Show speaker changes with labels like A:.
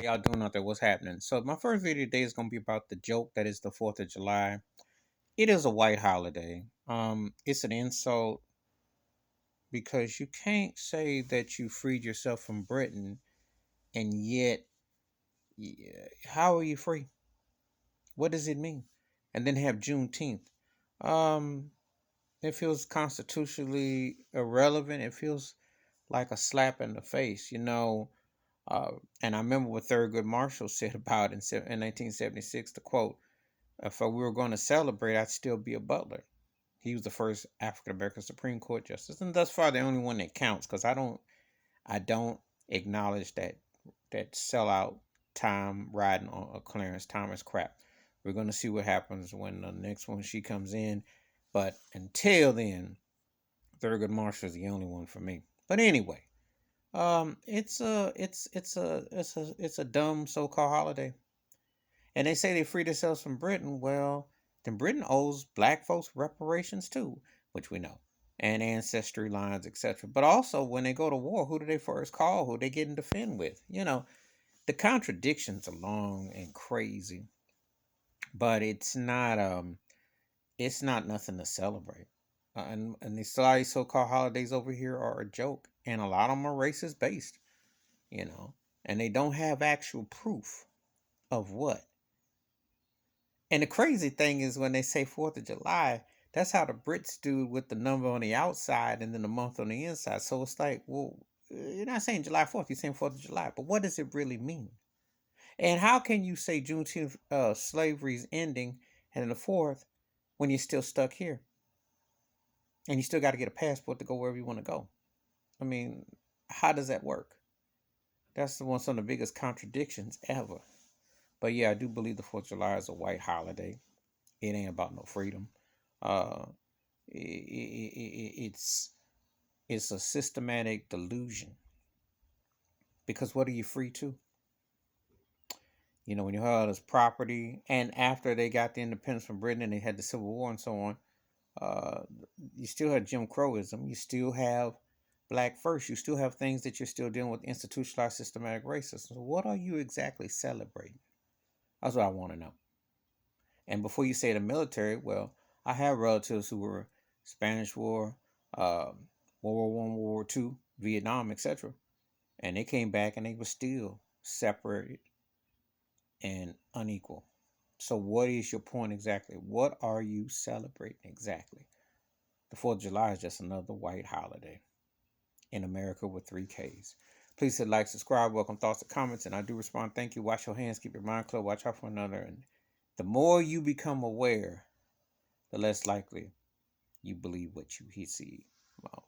A: Y'all doing out there? What's happening? So my first video today is gonna be about the joke that is the 4th of July. It is a white holiday. It's an insult because you can't say that you freed yourself from Britain and yet, how are you free? What does it mean? And then have Juneteenth. Um, it feels constitutionally irrelevant. It feels like a slap in the face, Uh, and I remember what Thurgood Marshall said about in 1976, to quote, if we were going to celebrate, I'd still be a butler. He was the first African American Supreme Court justice, and thus far the only one that counts. Because I don't acknowledge that sellout time riding on Clarence Thomas crap. We're going to see what happens when the next one she comes in, but until then, Thurgood Marshall is the only one for me. But anyway, it's a dumb so-called holiday, and they say they freed themselves from Britain. Well, then Britain owes black folks reparations too, which we know, and ancestry lines, etc. But also, when they go to war, who do they first call? Who they get in defend with? The contradictions are long and crazy, but it's not nothing to celebrate. And these so-called holidays over here are a joke, and a lot of them are racist based. you know, and they don't have actual proof of what. And the crazy thing is when they say 4th of July, that's how the Brits do with the number on the outside and then the month on the inside. So it's like, well, you're not saying July 4th, you're saying 4th of July. But what does it really mean? And how can you say Juneteenth slavery is ending and the 4th when you're still stuck here? And you still got to get a passport to go wherever you want to go. I mean, how does that work? That's some of the biggest contradictions ever. But yeah, I do believe the 4th of July is a white holiday. It ain't about no freedom. Uh, it's it's a systematic delusion, because what are you free to? When you had all this property, and after they got the independence from Britain and they had the Civil War and so on, uh, you still have Jim Crowism. You still have black first. You still have things that you're still dealing with, institutionalized systematic racism. So what are you exactly celebrating? That's what I want to know. And before you say the military, well, I have relatives who were Spanish War, World War One, World War Two, Vietnam, etc. And they came back and they were still separated and unequal. So what is your point exactly? What are you celebrating exactly? The 4th of July is just another white holiday in America with 3 Ks. Please hit like, subscribe, welcome thoughts and comments, and I do respond. Thank you. Wash your hands, keep your mind clear, watch out for another. And the more you become aware, the less likely you believe what you see. Well,